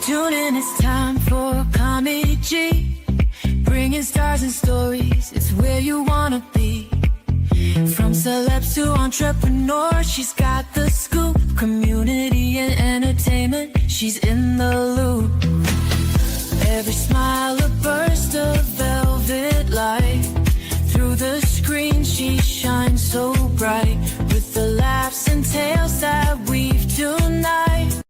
Tune in, it's time for comedy. Bringing stars and stories, it's where you wanna be. From celebs to entrepreneurs, she's got the scoop. Community and entertainment, she's in the loop. Every smile a burst of velvet light. Through the screen she shines so bright. With the laughs and tales that weave tonight.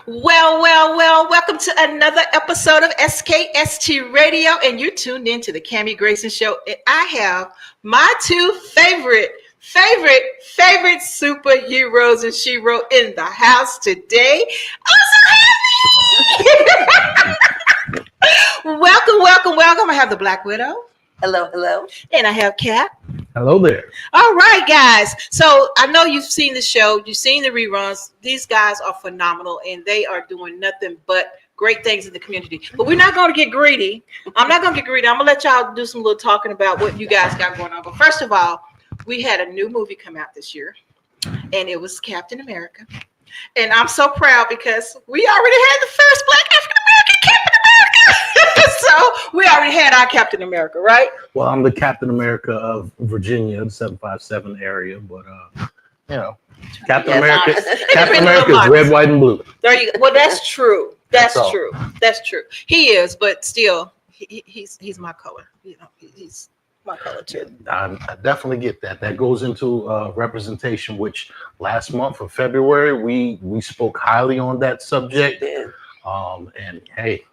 Well, welcome to another episode of SKST Radio, and you're tuned in to the Cammie Grayson Show. And I have my two favorite superheroes and shero in the house today. I'm so happy! Welcome. I have the Black Widow. Hello. And I have Capt. Hello there. All right, guys. So I know you've seen the show. You've seen the reruns. These guys are phenomenal, and they are doing nothing but great things in the community. But we're not going to get greedy. I'm not going to get greedy. I'm going to let y'all do some little talking about what you guys got going on. But first of all, we had a new movie come out this year, and it was Captain America. And I'm so proud because we already had the first Black African-American Captain America. So we already had our Captain America, right? Well, I'm the Captain America of Virginia, the 757 area, but Captain America is red, white, and blue. There you go. Well, that's true. That's true. He is, but still, he's my color. You know, he's my color too. I definitely get that. That goes into representation, which last month of February we spoke highly on that subject. And hey,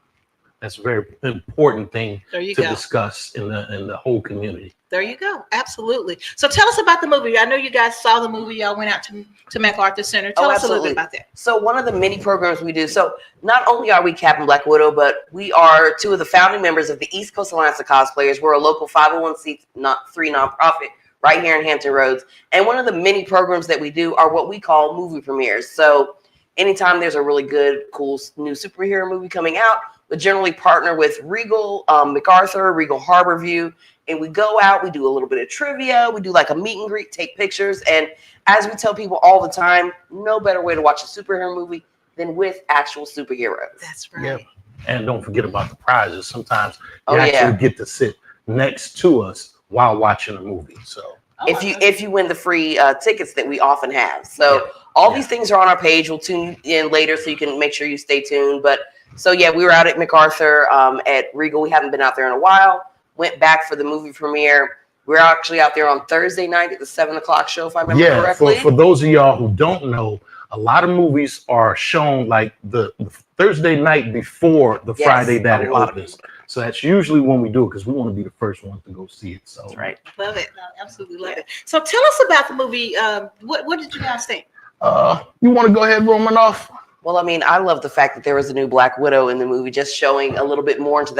that's a very important thing to discuss in the whole community. There you go. Absolutely. So tell us about the movie. I know you guys saw the movie. Y'all went out to MacArthur Center. Tell us a little bit about that. So one of the many programs we do. So not only are we Capt and Black Widow, but we are two of the founding members of the East Coast Alliance of Cosplayers. We're a local 501c3 nonprofit right here in Hampton Roads. And one of the many programs that we do are what we call movie premieres. So anytime there's a really good, cool new superhero movie coming out, we generally partner with Regal, MacArthur, Regal Harborview, and we go out, we do a little bit of trivia, we do like a meet and greet, take pictures, and as we tell people all the time, no better way to watch a superhero movie than with actual superheroes. That's right. Yep. And don't forget about the prizes. Sometimes you actually get to sit next to us while watching a movie. So if you win the free tickets that we often have. So all these things are on our page. We'll tune in later so you can make sure you stay tuned. But so we were out at MacArthur at Regal. We haven't been out there in a while. Went back for the movie premiere. We're actually out there on Thursday night at the 7 o'clock show, if I remember correctly. For those of y'all who don't know, a lot of movies are shown like the Thursday night before the Friday that it opens. So that's usually when we do it because we want to be the first one to go see it. So that's right. Love it. No, absolutely love it. So tell us about the movie. What did you guys think? You want to go ahead, Roman off? Well, I mean, I love the fact that there was a new Black Widow in the movie, just showing a little bit more into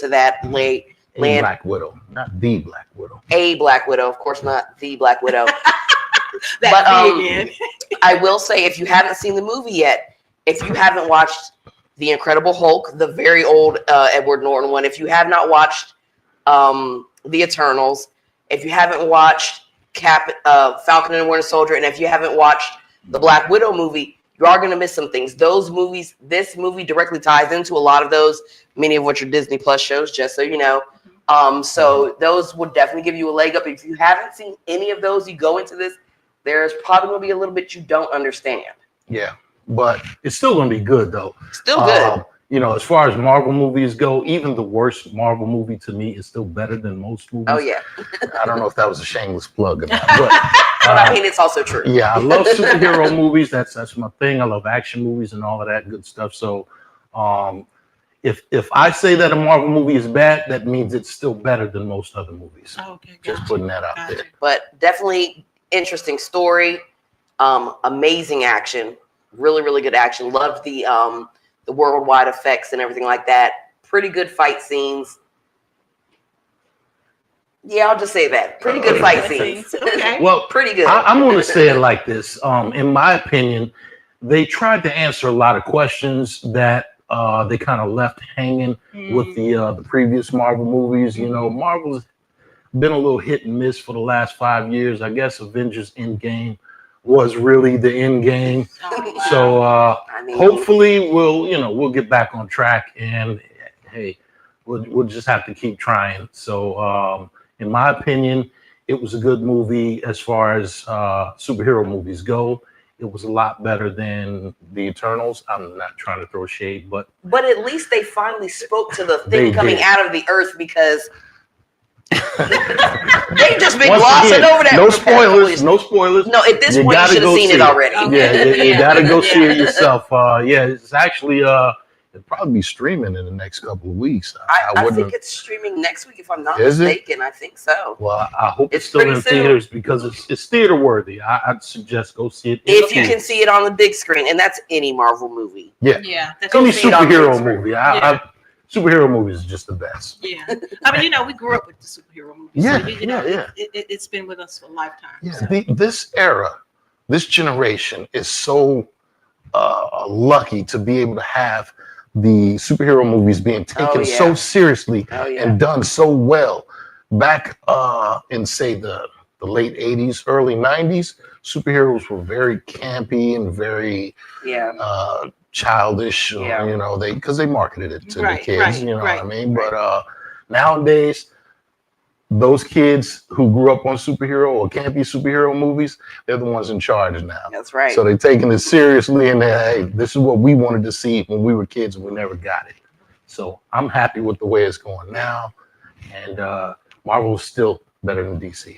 that land. Black Widow, not the Black Widow. A Black Widow, of course, not the Black Widow. Again. I will say, if you haven't seen the movie yet, if you haven't watched The Incredible Hulk, the very old Edward Norton one, if you have not watched The Eternals, if you haven't watched Falcon and the Winter Soldier, and if you haven't watched the Black Widow movie, you are going to miss some things. Those movies, this movie directly ties into a lot of those, many of which are Disney Plus shows, just so you know. So those would definitely give you a leg up. If you haven't seen any of those, you go into this, there's probably going to be a little bit you don't understand. Yeah, but it's still going to be good, though. Still good. As far as Marvel movies go, even the worst Marvel movie to me is still better than most movies. Oh, yeah. I don't know if that was a shameless plug or not, but I mean, it's also true. Yeah, I love superhero movies. That's my thing. I love action movies and all of that good stuff. So if I say that a Marvel movie is bad, that means it's still better than most other movies. Okay, just putting that out there. But definitely interesting story, amazing action, really, really good action. Loved the worldwide effects and everything like that. Pretty good fight scenes. Yeah, I'll just say that. Pretty good fight scenes. Okay. Well, pretty good. I'm going to say it like this. In my opinion, they tried to answer a lot of questions that they kind of left hanging with the previous Marvel movies. You know, Marvel been a little hit and miss for the last 5 years. I guess Avengers Endgame was really the end game. So hopefully we'll get back on track, and hey, we'll just have to keep trying. So in my opinion, it was a good movie as far as superhero movies go. It was a lot better than the Eternals. I'm not trying to throw shade, but at least they finally spoke to the thing coming out of the earth, because they've just been glossing over that. No spoilers. No spoilers. No, at this point, you should have seen it already. Yeah, you got to go see it yourself. Yeah, it's actually it'll probably be streaming in the next couple of weeks. I think it's streaming next week, if I'm not mistaken. I think so. Well, I hope it's still in theaters, because it's theater worthy. I'd suggest go see it if you can see it on the big screen, and that's any Marvel movie. Yeah. It's any superhero movie. Superhero movies is just the best. Yeah, I mean, we grew up with the superhero movies. Yeah, so, it's been with us for a lifetime. Yeah, so. This era, this generation is so lucky to be able to have the superhero movies being taken so seriously and done so well. Back in, say, the late 80s, early 90s, superheroes were very campy and very childish, because they marketed it to the kids, what I mean? But nowadays, those kids who grew up on superhero or campy superhero movies, they're the ones in charge now. That's right. So they're taking it seriously, and hey, this is what we wanted to see when we were kids and we never got it. So I'm happy with the way it's going now, and Marvel is still better than DC.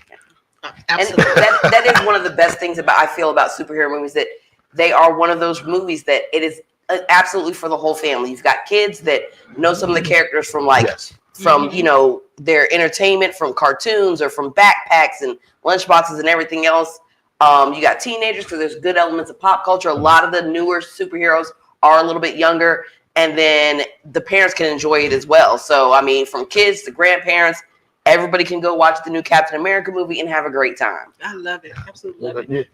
Absolutely. And that is one of the best things I feel about superhero movies, that they are one of those movies that it is absolutely for the whole family. You've got kids that know some of the characters from their entertainment, from cartoons or from backpacks and lunchboxes and everything else. You got teenagers, because there's good elements of pop culture. A lot of the newer superheroes are a little bit younger, and then the parents can enjoy it as well. So, I mean, from kids to grandparents, everybody can go watch the new Captain America movie and have a great time. I love it. Absolutely love it.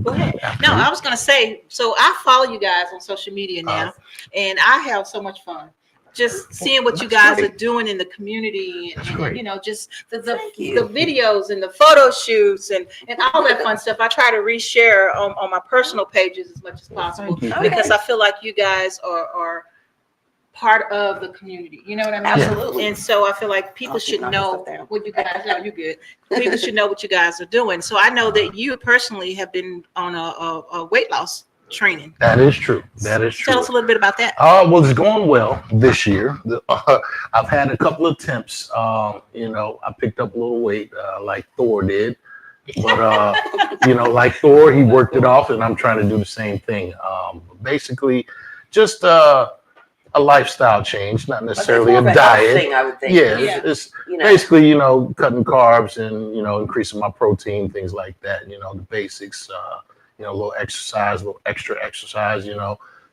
Go ahead. No, I was going to say, so I follow you guys on social media now, and I have so much fun just seeing what you guys are doing in the community, and just the videos and the photo shoots and all that fun stuff. I try to reshare on my personal pages as much as possible, because I feel like you guys are part of the community. You know what I mean? Absolutely. And so I feel like people should know what you guys are. You good? People should know what you guys are doing. So I know that you personally have been on a weight loss training. That is true. That is true. Tell us a little bit about that. Well, it's going well this year. I've had a couple of attempts. I picked up a little weight like Thor did. But, like Thor, he worked it off, and I'm trying to do the same thing. Basically, just a lifestyle change, not necessarily a diet. Thing, I would think. It's basically, cutting carbs and, increasing my protein, things like that, the basics, a little exercise, a little extra exercise,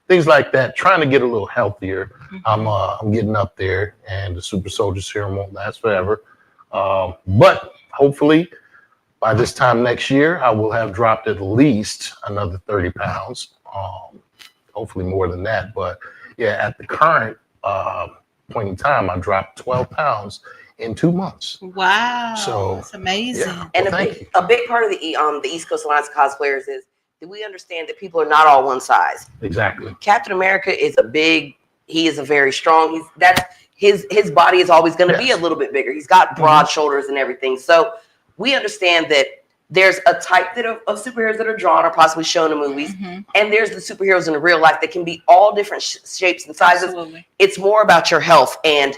things like that, trying to get a little healthier. I'm getting up there, and the super soldier serum won't last forever. But hopefully by this time next year, I will have dropped at least another 30 pounds, hopefully more than that. But yeah, at the current point in time, I dropped 12 pounds in 2 months. Wow. So that's amazing. Yeah, and a big part of the East Coast Alliance of Cosplayers is that we understand that people are not all one size. Exactly. Captain America is he is a very strong, his body is always going to be a little bit bigger. He's got broad shoulders and everything. So we understand that there's a type of superheroes that are drawn or possibly shown in movies. And there's the superheroes in real life that can be all different shapes and sizes. Absolutely. It's more about your health. And,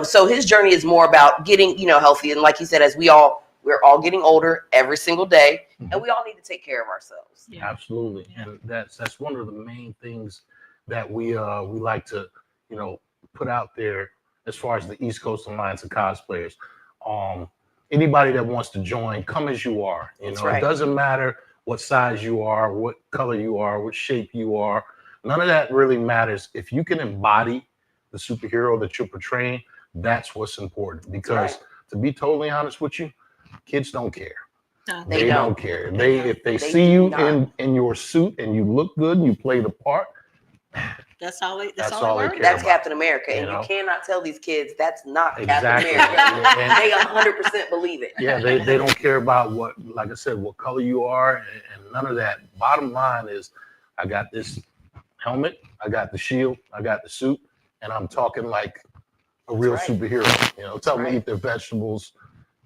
so his journey is more about getting, healthy. And like he said, as we're all getting older every single day, and we all need to take care of ourselves. Yeah. Absolutely. And that's one of the main things that we like to, put out there as far as the East Coast Alliance of Cosplayers. Anybody that wants to join, come as you are. It doesn't matter what size you are, what color you are, what shape you are. None of that really matters. If you can embody the superhero that you're portraying, that's what's important. Because to be totally honest with you, kids don't care. No, they don't care. If they see you in your suit and you look good and you play the part, That's all. That's all all they they worry care about. That's Captain America, You and know? you cannot tell these kids that's not Exactly. Captain America. And- They 100% believe it. Yeah, they don't care about what, like I said, what color you are and none of that. Bottom line is, I got this helmet, I got the shield, I got the suit, and I'm talking like a real right. superhero. You know, tell them right. to eat their vegetables,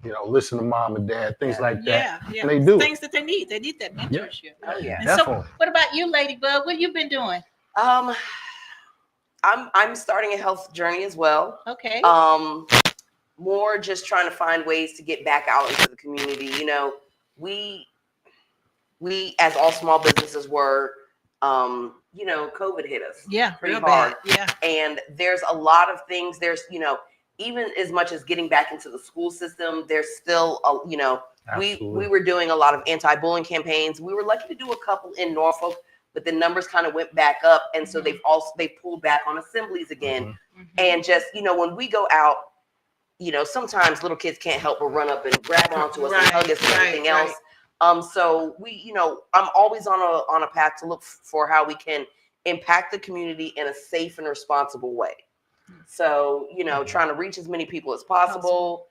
you know, listen to mom and dad, things like that. Yeah. And they do. Things that they need. They need that mentorship. Oh yeah. And Definitely. so, what about you, Ladybug? What have you been doing? I'm starting a health journey as well. Okay. More just trying to find ways to get back out into the community. You know, we as all small businesses were, you know, COVID hit us. Yeah, pretty real hard. bad. Yeah. And there's a lot of things. There's, you know, even as much as getting back into the school system, there's still a, you know, we were doing a lot of anti-bullying campaigns. We were lucky to do a couple in Norfolk, but the numbers kind of went back up, and so they pulled back on assemblies again. And just, you know, when we go out, you know, sometimes little kids can't help but run up and grab onto us and hug us and everything else. So we, you know, I'm always on a path to look for how we can impact the community in a safe and responsible way. So, you know, trying to reach as many people as possible,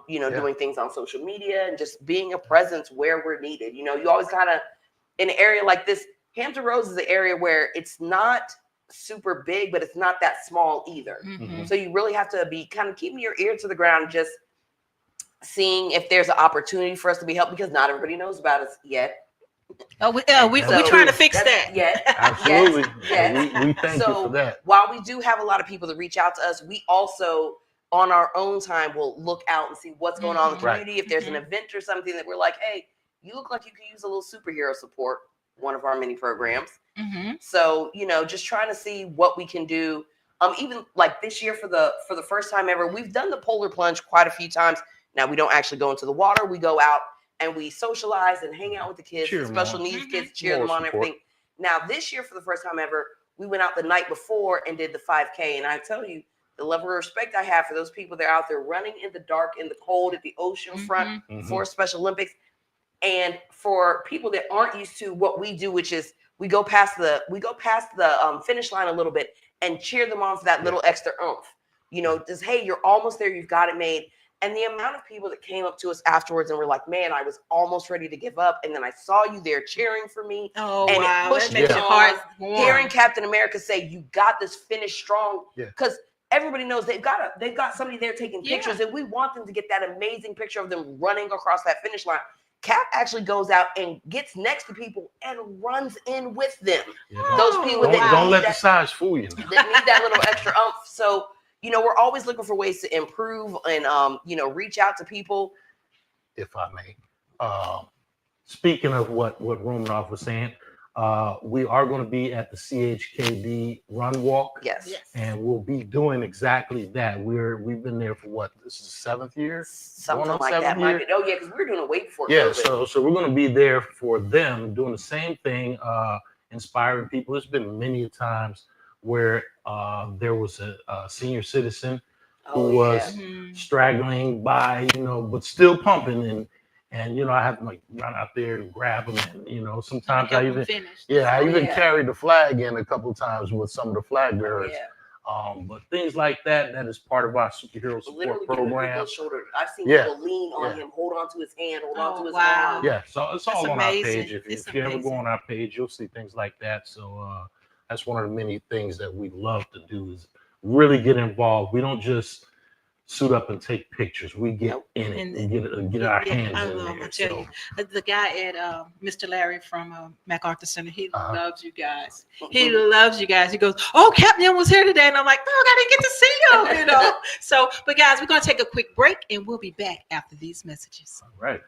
you know, doing things on social media and just being a presence where we're needed. You know, you always kind of, in an area like this, Hampton Roads is an area where it's not super big, but it's not that small either. So you really have to be kind of keeping your ear to the ground, just seeing if there's an opportunity for us to be helped, because not everybody knows about us yet. We're trying to fix that. Absolutely. Yes. We thank you for that. While we do have a lot of people that reach out to us, we also, on our own time, will look out and see what's going on in the community. If there's an event or something that we're like, hey, you look like you could use a little superhero support, one of our mini programs. So, you know, just trying to see what we can do. Even like this year for the first time ever, we've done the polar plunge quite a few times. Now we don't actually go into the water. We go out and we socialize and hang out with the kids, special needs kids, cheer them on, everything. Now this year, for the first time ever, we went out the night before and did the 5K. And I tell you, the level of respect I have for those people that are out there running in the dark, in the cold, at the ocean front for Special Olympics. And for people that aren't used to what we do, which is we go past the finish line a little bit and cheer them on for that little extra oomph. You know, just, hey, you're almost there. You've got it made. And the amount of people that came up to us afterwards and were like, man, I was almost ready to give up. And then I saw you there cheering for me. Oh, and wow. it pushed me on. Hearing Captain America say, you got this, finish strong. Because everybody knows they've got somebody there taking pictures, and we want them to get that amazing picture of them running across that finish line. Cap actually goes out and gets next to people and runs in with them. Those people don't let the size fool you. That need that little extra oomph. So, you know, we're always looking for ways to improve and, you know, reach out to people. If I may. Speaking of what Romanoff was saying, we are going to be at the CHKD Run Walk. Yes. And we'll be doing exactly that. We've been there for what? This is the 7th year? Something like that. Might be. Oh, yeah, because we were doing it way before COVID. COVID. So we're going to be there for them, doing the same thing, inspiring people. There's been many times where there was a senior citizen who was straggling by, you know, but still pumping, and you know, I have to like run out there and grab them, and you know, sometimes I even carried the flag in a couple of times with some of the flag bearers. But things like that is part of our superhero support program. I've seen people lean on him, hold on to his hand, hold on to his arm. Yeah, so it's all on our page. If you ever go on our page, you'll see things like that. So that's one of the many things that we love to do, is really get involved. We don't just suit up and take pictures. We get in it and get our hands in there. I tell you, the guy at Mr. Larry from MacArthur Center, he loves you guys. He loves you guys. He goes, oh, Captain was here today. And I'm like, oh, I didn't get to see you, you know. So, but guys, we're going to take a quick break and we'll be back after these messages. All right.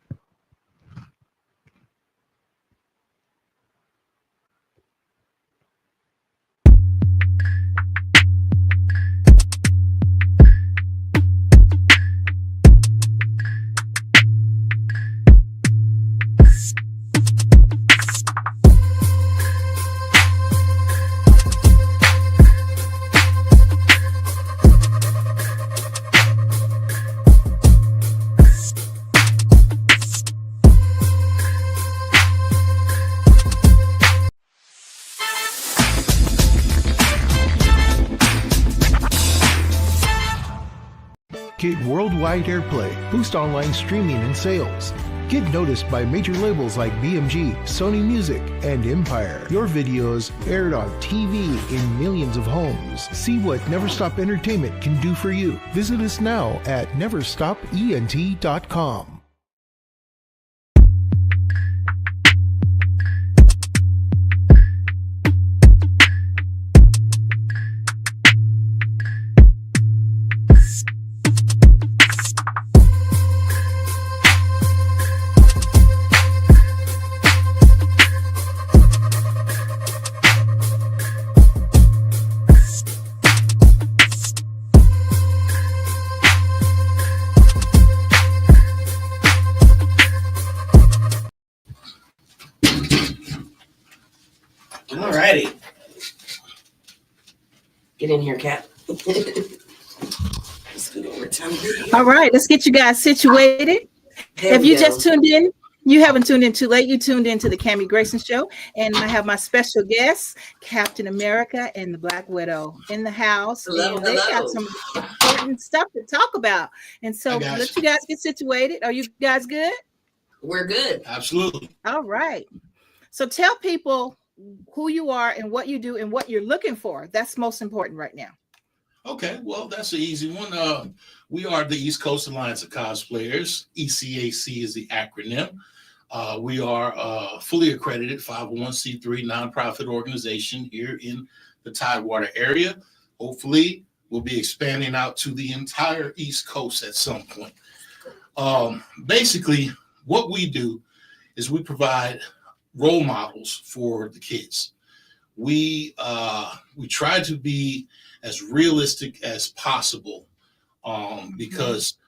get worldwide airplay, boost online streaming and sales. Get noticed by major labels like BMG, Sony Music, and Empire. Your videos aired on TV in millions of homes. See what Never Stop Entertainment can do for you. Visit us now at neverstopent.com. Alrighty. Get in here, Capt. All right, let's get you guys situated. If you just tuned in, you haven't tuned in too late. You tuned into the Cammie Grayson Show, and I have my special guests, Captain America and the Black Widow, in the house. Hello, and they got some important stuff to talk about. And so let you guys get situated. Are you guys good? We're good. Absolutely. All right. So tell people who you are and what you do and what you're looking for. That's most important right now. Okay, well, that's an easy one. We are the East Coast Alliance of Cosplayers. E.C.A.C is the acronym. We are a fully accredited 501c3 nonprofit organization here in the Tidewater area. Hopefully, we'll be expanding out to the entire East Coast at some point. Basically, what we do is we provide role models for the kids. We try to be as realistic as possible, because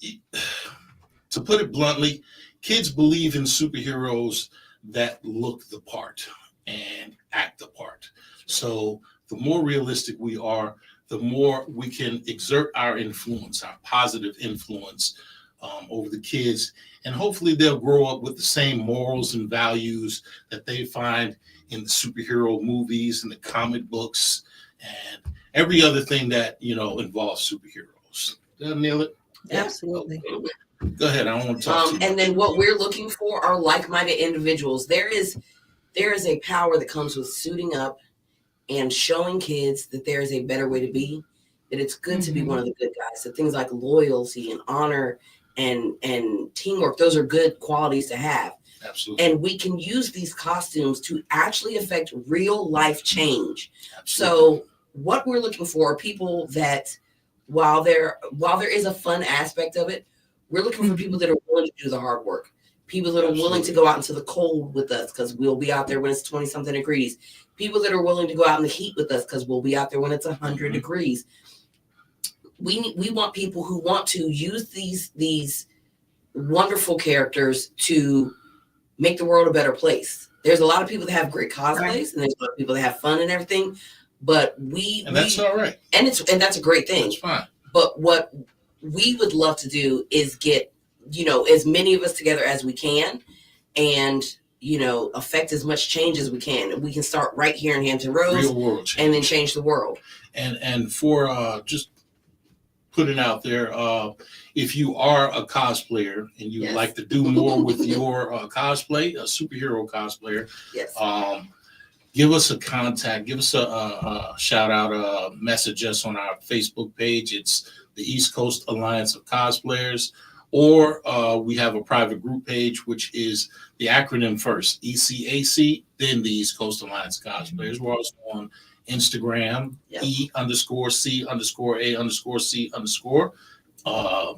to put it bluntly, kids believe in superheroes that look the part and act the part. So the more realistic we are, the more we can exert our influence, our positive influence over the kids. And hopefully they'll grow up with the same morals and values that they find in the superhero movies and the comic books and every other thing that, involves superheroes. Did I nail it? Absolutely. Go ahead. I don't want to talk to you. And then what we're looking for are like-minded individuals. There is a power that comes with suiting up and showing kids that there is a better way to be, that it's good to be one of the good guys. So things like loyalty and honor and teamwork, those are good qualities to have. Absolutely. And we can use these costumes to actually affect real life change. Absolutely. So what we're looking for are people that, while there is a fun aspect of it, we're looking for people that are willing to do the hard work. People that are willing to go out into the cold with us because we'll be out there when it's 20 something degrees. People that are willing to go out in the heat with us because we'll be out there when it's 100 degrees. We want people who want to use these wonderful characters to make the world a better place. There's a lot of people that have great cosplays, and there's a lot of people that have fun and everything, but that's all right. And that's a great thing. That's fine. But what we would love to do is get, as many of us together as we can, and affect as much change as we can. And we can start right here in Hampton Roads, Real world change. and then change the world. And for just putting out there, if you are a cosplayer and you would like to do more with your cosplay, a superhero cosplayer, give us a contact, give us a shout out, message us on our Facebook page. It's the East Coast Alliance of Cosplayers, or we have a private group page, which is the acronym first, E.C.A.C, then the East Coast Alliance of Cosplayers. We're also on Instagram, E_C_A_C_.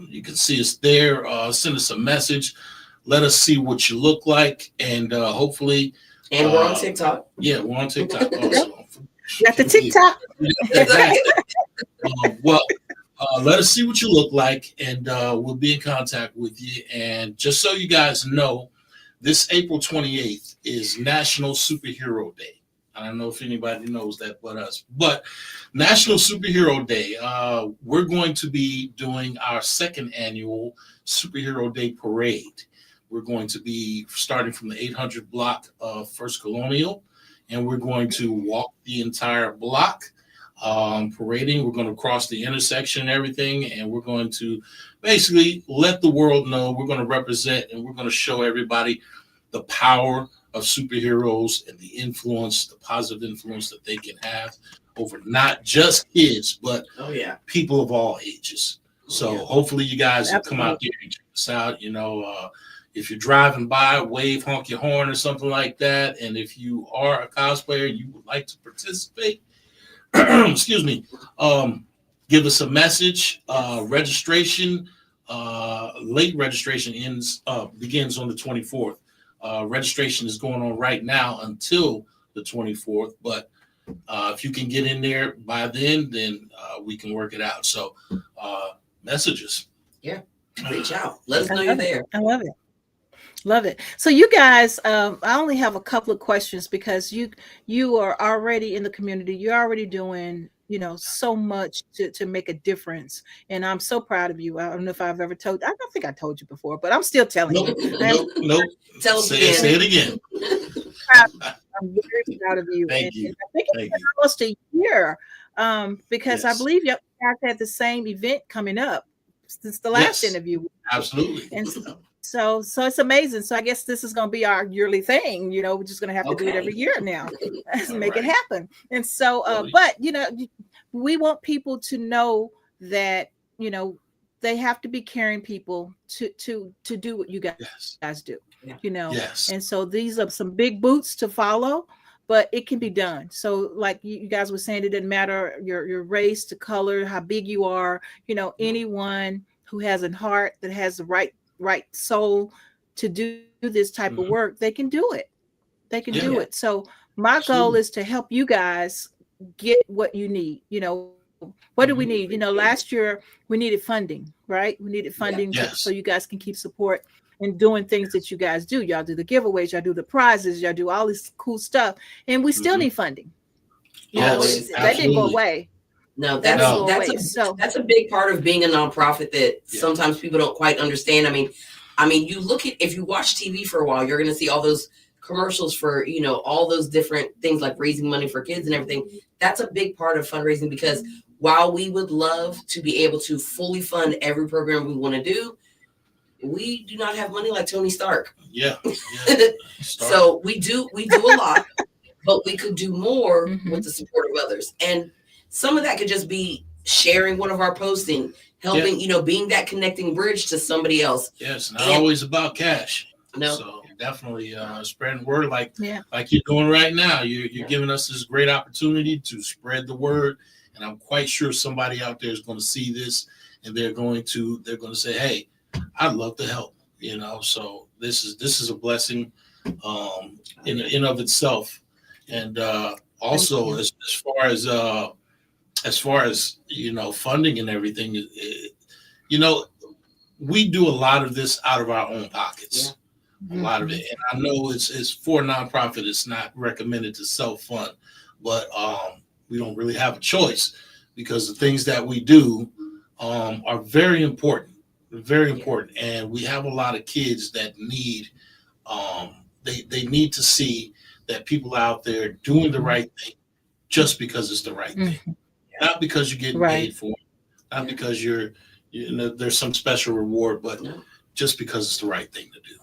You can see us there. Send us a message. Let us see what you look like, and hopefully. And we're on TikTok. Yeah, we're on TikTok also. Got the TikTok. Let us see what you look like, and we'll be in contact with you. And just so you guys know, this April 28th is National Superhero Day. I don't know if anybody knows that but us. But National Superhero Day, we're going to be doing our second annual Superhero Day Parade. We're going to be starting from the 800 block of First Colonial, and we're going to walk the entire block. parading. We're going to cross the intersection and everything, and we're going to basically let the world know we're going to represent, and we're going to show everybody the power of superheroes and the influence, the positive influence that they can have over not just kids, but people of all ages. So hopefully you guys will come out there and check us out. You know, if you're driving by, wave, honk your horn or something like that. And if you are a cosplayer, you would like to participate, excuse me, give us a message. Registration, late registration begins on the 24th. Registration is going on right now until the 24th, but if you can get in there by then we can work it out. So messages. Yeah, reach out. Let us know you're there. I love it. Love it. So you guys, I only have a couple of questions because you are already in the community. You're already doing, you know, so much to make a difference. And I'm so proud of you. I don't know if I've ever told, I don't think I told you before, but I'm still telling you. Nope. Tell us again. Say it again. I'm very proud of you. Thank you. I think it's almost a year because I believe you guys had the same event coming up since the last interview. Absolutely. And so it's amazing. So I guess this is going to be our yearly thing. You know, we're just going to have to do it every year now to make it happen. And so, but you know, we want people to know that, you know, they have to be caring people to do what you guys do. You know, and so these are some big boots to follow, but it can be done. So like you guys were saying, it didn't matter your race, the color, how big you are, you know, anyone who has a heart that has the right soul to do this type of work, they can do it. They can do it. So my goal is to help you guys get what you need. You know, what do we need? You know, last year we needed funding, right? We needed funding so you guys can keep support and doing things that you guys do. Y'all do the giveaways, y'all do the prizes, y'all do all this cool stuff, and we still need funding. You know, that didn't go away. No, that's a big part of being a nonprofit that sometimes people don't quite understand. I mean, you look at, if you watch TV for a while, you're going to see all those commercials for, you know, all those different things like raising money for kids and everything. That's a big part of fundraising, because while we would love to be able to fully fund every program we want to do, we do not have money like Tony Stark. So we do a lot, but we could do more with the support of others. And some of that could just be sharing one of our posting, helping, you know, being that connecting bridge to somebody else. Yes, not always about cash. No. So definitely spreading word like you're doing right now. You're giving us this great opportunity to spread the word. And I'm quite sure somebody out there is going to see this and they're going to say, hey, I'd love to help, you know. So this is a blessing in of itself. And also as far as you know, funding and everything, you know, we do a lot of this out of our own pockets. A lot of it. And I know it's for a nonprofit, it's not recommended to self-fund, but we don't really have a choice, because the things that we do are very important. And we have a lot of kids that need they need to see that people out there doing the right thing just because it's the right thing, not because you're getting paid for it, not because you know there's some special reward, but just because it's the right thing to do.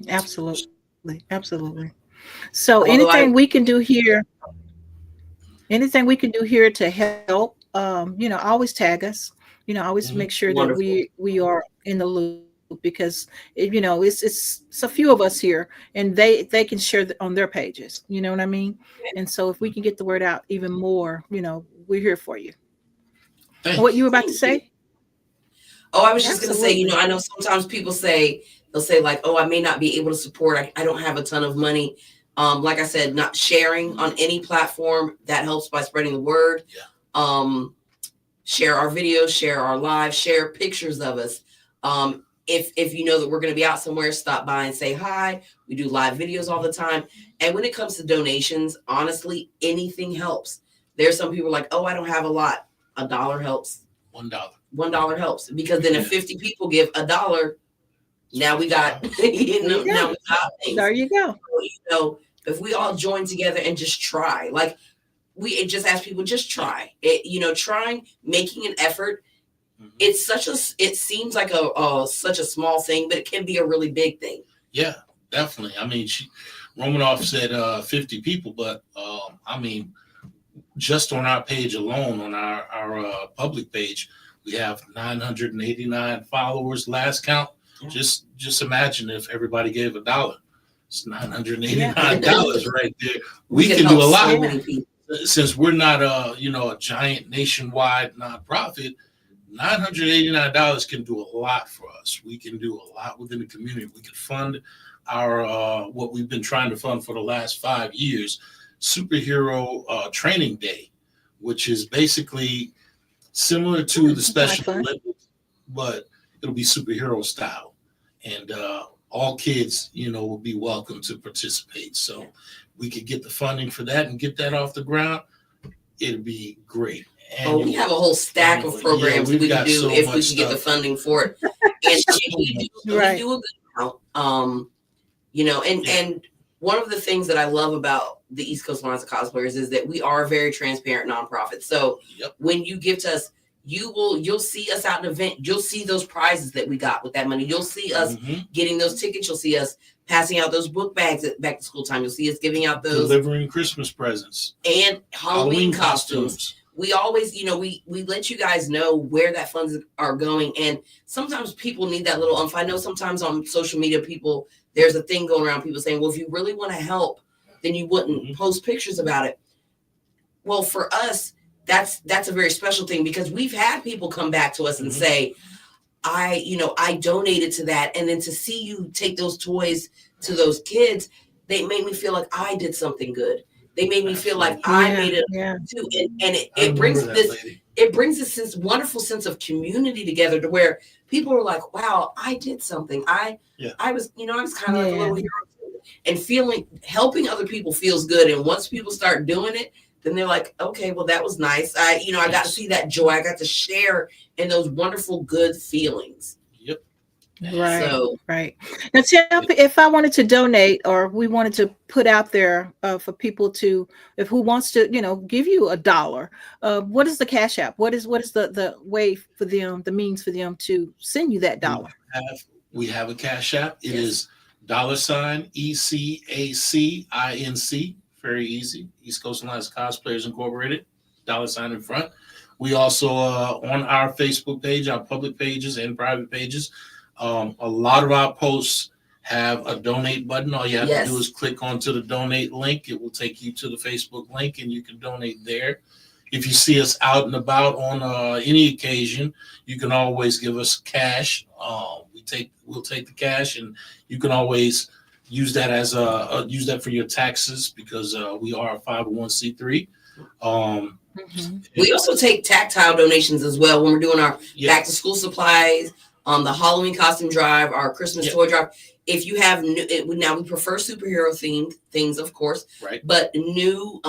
Absolutely. So anything we can do here to help, you know, always tag us, you know, always make sure that we are in the loop, because you know, it's a few of us here, and they can share on their pages, you know what I mean? And so if we can get the word out even more, you know, we're here for you. What you were about to say? Oh, I was just going to say, you know, I know sometimes people they'll say like, oh, I may not be able to support. I don't have a ton of money. Like I said, not sharing on any platform, that helps by spreading the word. Share our videos, share our lives, share pictures of us. If you know that we're going to be out somewhere, stop by and say hi. We do live videos all the time. And when it comes to donations, honestly, anything helps. There's some people like, oh, I don't have a lot. $1 helps. $1 helps, because then if 50 people give $1, now we got, you know, now we got things. There you go. So, you know, if we all join together and just try, like we just ask people, just try it, trying, making an effort. It's it seems like such a small thing, but it can be a really big thing. Yeah, definitely. I mean, Romanoff said 50 people, but I mean, just on our page alone, on our public page, we have 989 followers last count. Yeah. Just imagine if everybody gave $1. It's $989 right there. We can do a lot. Since we're not a giant nationwide nonprofit, $989 can do a lot for us. We can do a lot within the community. We can fund our what we've been trying to fund for the last 5 years, Superhero Training Day, which is basically similar to the Special Olympics, but it'll be superhero style, and all kids, will be welcome to participate. So we could get the funding for that and get that off the ground. It'd be great. We have a whole stack of programs we can do if we can get the funding for it. And we do a good amount. And one of the things that I love about the East Coast Alliance of Cosplayers is that we are a very transparent nonprofit. So when you give to us, you'll see us out at an event. You'll see those prizes that we got with that money. You'll see us getting those tickets. You'll see us passing out those book bags at back to school time. You'll see us giving out those, delivering Christmas presents and Halloween costumes. We always, we let you guys know where that funds are going. And sometimes people need that little I know sometimes on social media, there's a thing going around, people saying, well, if you really want to help, then you wouldn't post pictures about it. Well, for us, that's a very special thing, because we've had people come back to us and say, I donated to that. And then to see you take those toys to those kids, they made me feel like I did something good. They made me feel like I made it too. And it brings this wonderful sense of community together, to where people are like, wow, I did something. I was kind of like a little hero too. And helping other people feels good. And once people start doing it, then they're like, okay, well, that was nice. I got to see that joy. I got to share in those wonderful, good feelings. Right. Now, Tim, if I wanted to donate, or we wanted to put out there for people to, who wants to, give you $1, what is the Cash App? What is the way for them, the means for them to send you that $1? We have a Cash App. It is $ECAC INC. Very easy. East Coast Alliance Cosplayers Incorporated. $ in front. We also on our Facebook page, our public pages and private pages. A lot of our posts have a donate button. All you have to do is click onto the donate link. It will take you to the Facebook link, and you can donate there. If you see us out and about on any occasion, you can always give us cash. We'll take the cash, and you can always use that as use that for your taxes, because we are a 501c3. We also take tactile donations as well when we're doing our back to school supplies. The Halloween costume drive, our Christmas toy drive. If you have now, we prefer superhero themed things, of course, right? But new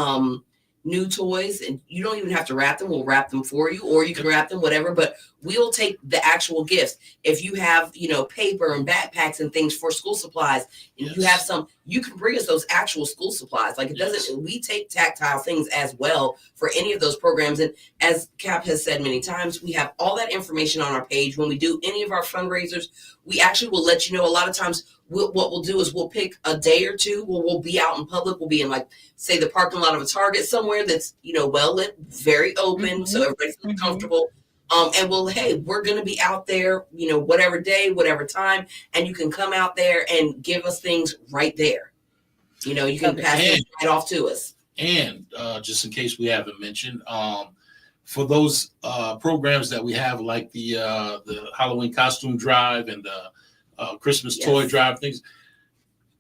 toys, and you don't even have to wrap them. We'll wrap them for you, or you can wrap them, whatever. But we'll take the actual gifts. If you have, paper and backpacks and things for school supplies, and you have some, you can bring us those actual school supplies. Like it doesn't, we take tactile things as well for any of those programs. And as Cap has said many times, we have all that information on our page. When we do any of our fundraisers, we actually will let you know. A lot of times what we'll do is we'll pick a day or two where we'll be out in public. We'll be in, like, say, the parking lot of a Target somewhere that's, well lit, very open, so everybody feels comfortable. And we're going to be out there, whatever day, whatever time, and you can come out there and give us things right there. You can pass it right off to us. And just in case we haven't mentioned, for those programs that we have, like the Halloween costume drive and the Christmas toy drive things,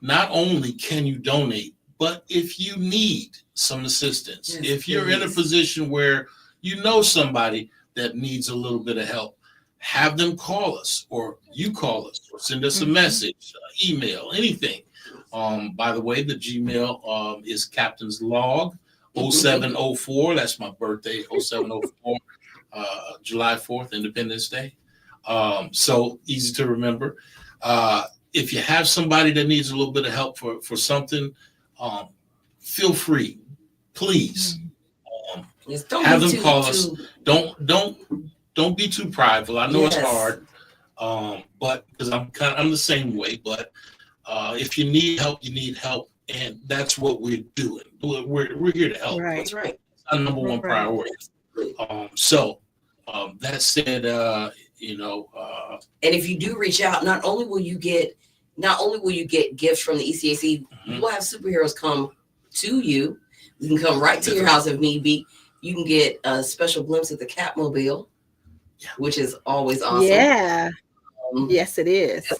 not only can you donate, but if you need some assistance, if you're in a position where somebody that needs a little bit of help, have them call us, or you call us, or send us a message, email, anything. By the way, the Gmail is Captain's Log 0704. That's my birthday, 0704, July 4th, Independence Day. So easy to remember. If you have somebody that needs a little bit of help for something, feel free, please. Yes, don't have be them call us. Don't be too prideful. I know it's hard, but because I'm the same way. But if you need help, you need help, and that's what we're doing. We're here to help. Right. That's right. It's our number one priority. That said, and if you do reach out, not only will you get gifts from the E.C.A.C, you will have superheroes come to you. You can come right to your house if need be. You can get a special glimpse at the Catmobile, which is always awesome. Yeah. Yes, it is.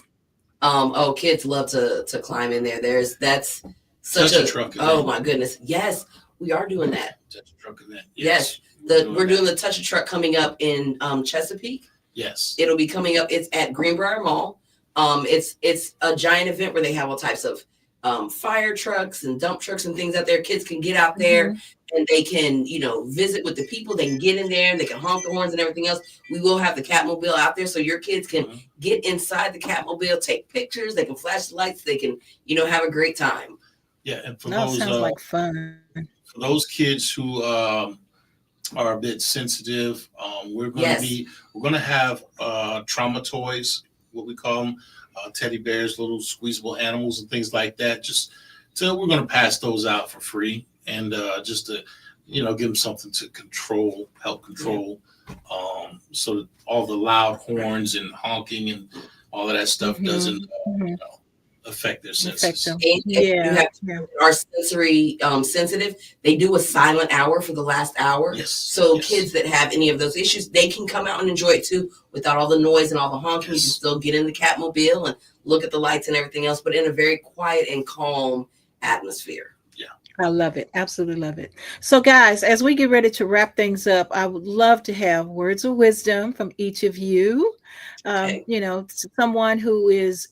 Oh, kids love to climb in there. That's such a truck event. Oh my goodness. Yes, we are doing that. Touch a truck event. Yes. We're doing the Touch a Truck coming up in Chesapeake. Yes. It'll be coming up. It's at Greenbrier Mall. It's a giant event where they have all types of fire trucks and dump trucks and things out there. Kids can get out there and they can, visit with the people. They can get in there. They can honk the horns and everything else. We will have the Catmobile out there so your kids can get inside the Catmobile, take pictures. They can flash the lights. They can, have a great time. Yeah, and for those sounds like fun. For those kids who are a bit sensitive, we're going to have trauma toys, what we call them. Teddy bears, little squeezable animals and things like that. We're going to pass those out for free and just to, give them something to help control. So that all the loud horns and honking and all of that stuff doesn't, affect their senses. Are sensory sensitive. They do a silent hour for the last hour. Yes. So kids that have any of those issues, they can come out and enjoy it too without all the noise and all the honking. You can still get in the Catmobile and look at the lights and everything else, but in a very quiet and calm atmosphere. I love it. Absolutely love it. So guys, as we get ready to wrap things up, I would love to have words of wisdom from each of you. Someone who is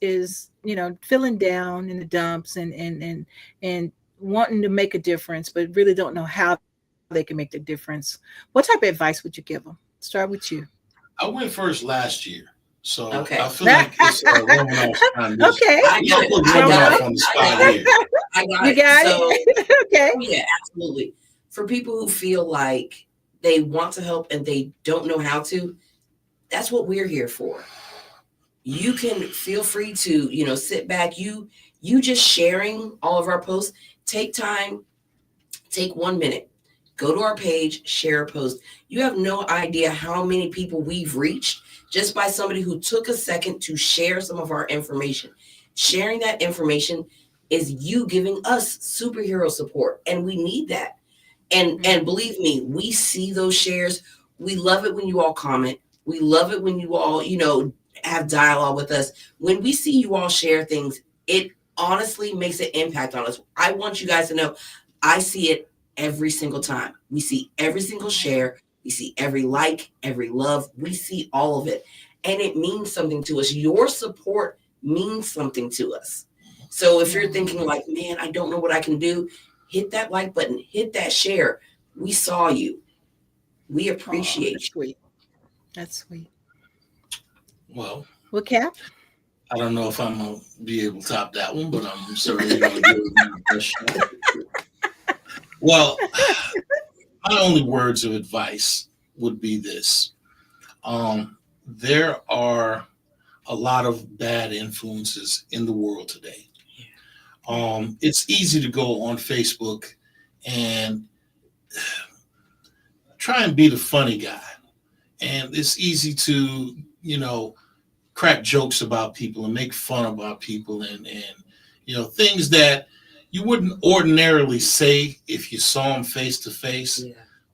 feeling down in the dumps and wanting to make a difference, but really don't know how they can make the difference. What type of advice would you give them? Start with you. I went first last year. So I feel like it's warming off time. Okay. I got it. Okay. Oh, yeah, absolutely. For people who feel like they want to help and they don't know how to, that's what we're here for. You can feel free to, sit back. You just sharing all of our posts. Take time, take 1 minute, go to our page, share a post. You have no idea how many people we've reached just by somebody who took a second to share some of our information. Sharing that information is you giving us superhero support, and we need that. And believe me, we see those shares. We love it when you all comment. We love it when you all, have dialogue with us. When we see you all share things, it honestly makes an impact on us. I want you guys to know, I see it every single time. We see every single share. We see every like, every love. We see all of it. And it means something to us. Your support means something to us. So if you're thinking like, man, I don't know what I can do, hit that like button, hit that share. We saw you. We appreciate you. Sweet. That's sweet. Well, Capt? I don't know if I'm going to be able to top that one, but I'm certainly going to do it. Well, my only words of advice would be this. There are a lot of bad influences in the world today. It's easy to go on Facebook and try and be the funny guy. And it's easy to, crack jokes about people and make fun about people and things that you wouldn't ordinarily say if you saw them face to face,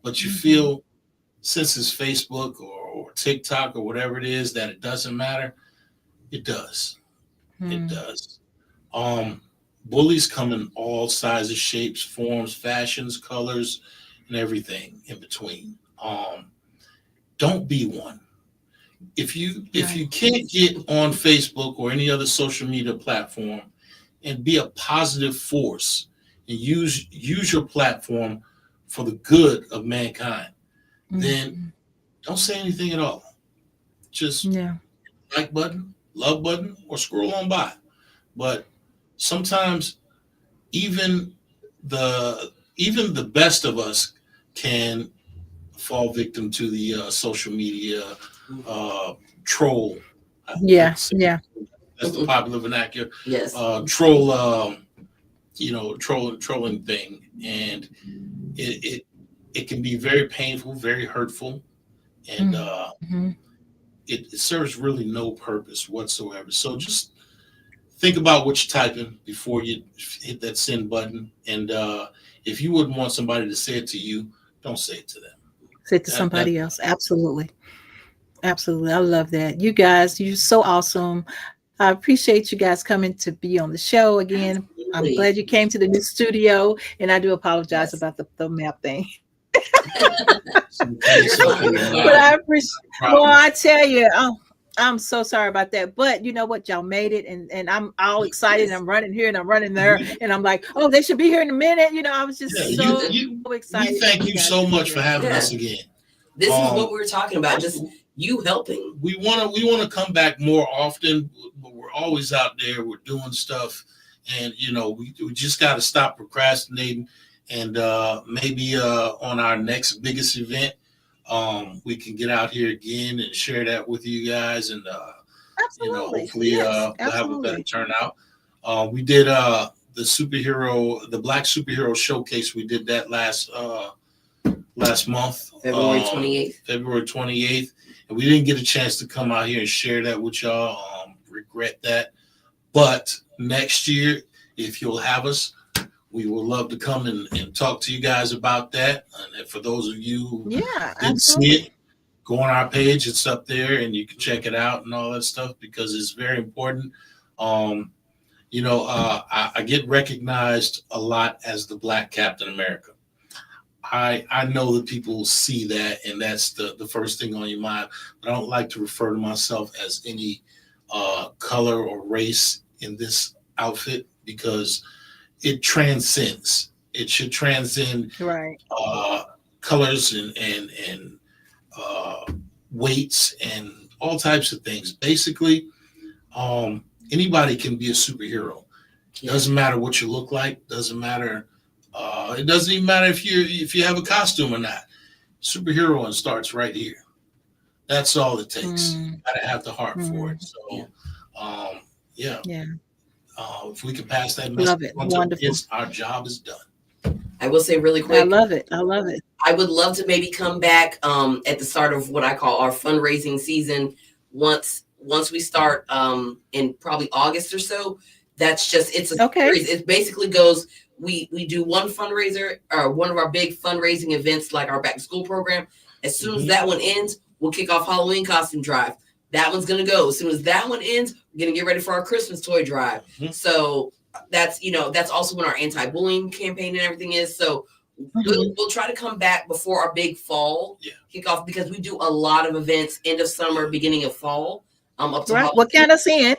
but you feel since it's Facebook or TikTok or whatever it is that it doesn't matter. It does. It does. Bullies come in all sizes, shapes, forms, fashions, colors, and everything in between. Don't be one. If you can't get on Facebook or any other social media platform and be a positive force and use your platform for the good of mankind, then don't say anything at all. Just like button, love button, or scroll on by. But sometimes even the best of us can fall victim to the social media troll. Yeah, That's yeah. the popular vernacular. Yes. Troll, trolling thing, and it can be very painful, very hurtful, and it serves really no purpose whatsoever. So just think about what you're typing before you hit that send button. And if you wouldn't want somebody to say it to you, don't say it to them. Say it to somebody else. Absolutely. Absolutely. I love that. You guys, you're so awesome. I appreciate you guys coming to be on the show again. I'm glad you came to the new studio, and I do apologize about the map thing. But I appreciate. Well, I tell you, I'm so sorry about that. But you know what? Y'all made it, and I'm all excited. And I'm running here and I'm running there, and I'm like, oh, they should be here in a minute. You know, I was just so excited. We thank you so much for having us again. This is what we were talking about. Just you helping. We want to come back more often, but we're always out there. We're doing stuff, and you know, we just got to stop procrastinating. And maybe on our next biggest event, we can get out here again and share that with you guys, and you know, hopefully we'll have a better turnout. We did the Black Superhero Showcase. We did that last month, February 28th. February 28th, and we didn't get a chance to come out here and share that with y'all. Regret that, but next year, if you'll have us, we would love to come and talk to you guys about that. And for those of you who didn't see it, go on our page. It's up there, and you can check it out and all that stuff, because it's very important. You know, I get recognized a lot as the Black Captain America. I know that people see that, and that's the first thing on your mind. But I don't like to refer to myself as any color or race in this outfit, because it transcends. It should transcend colors and weights and all types of things. Basically, anybody can be a superhero. Doesn't matter what you look like. Doesn't matter. It doesn't even matter if you have a costume or not. Superhero starts right here. That's all it takes. You gotta have the heart for it. So, yeah. If we can pass that message on to kids, our job is done. I will say really quick. I love it. I love it. I would love to maybe come back at the start of what I call our fundraising season. Once we start in probably August or so. That's just it's a series. It basically goes. We do one fundraiser or one of our big fundraising events, like our back to school program. As soon as that one ends, we'll kick off Halloween costume drive. That one's gonna go. As soon as that one ends, we're gonna get ready for our Christmas toy drive. So that's also when our anti-bullying campaign and everything is. So we'll try to come back before our big fall kickoff, because we do a lot of events end of summer, beginning of fall. Up to Well, count us in.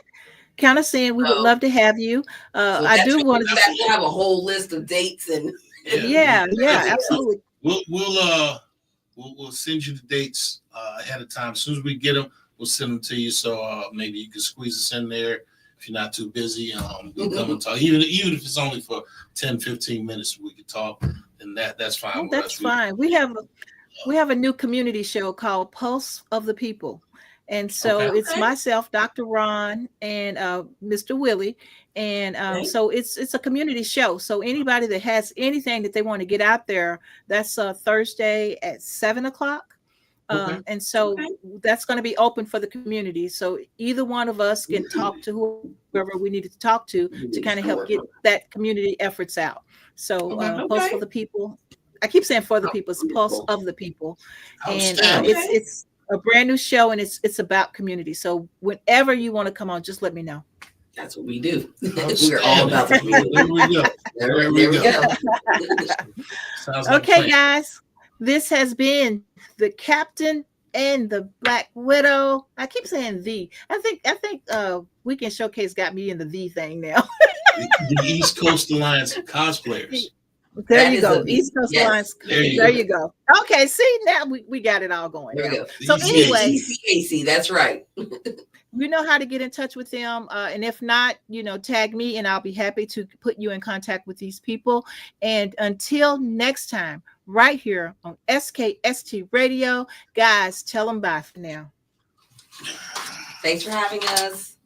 We would love to have you. So I do want to have a whole list of dates and absolutely. We'll send you the dates ahead of time. As soon as we get them, we'll send them to you. So maybe you can squeeze us in there if you're not too busy. We'll come and talk. Even if it's only for 10, 15 minutes, we could talk. And that's fine. That's fine. We have a new community show called Pulse of the People. And so it's myself, Dr. Ron, and Mr. Willie. And so it's a community show. So anybody that has anything that they want to get out there, that's Thursday at 7:00. And so that's going to be open for the community. So either one of us can talk to whoever we needed to talk to kind of help get that community efforts out. So Pulse for the People. I keep saying for the people. It's Pulse of the People. And it's a brand new show, and it's about community. So whenever you want to come on, just let me know. That's what we do. We're all about the community. There we go. Okay, guys, this has been the Captain and the Black Widow. I keep saying the. I think Weekend Showcase got me in the thing now. The East Coast Alliance cosplayers. There you go. East Coast Alliance. There you go. Okay, see, now we got it all going. There we go. So anyway, E.C.A.C, that's right. You know how to get in touch with them. And if not, tag me and I'll be happy to put you in contact with these people. And until next time, right here on SKST Radio. Guys, tell them bye for now. Thanks for having us.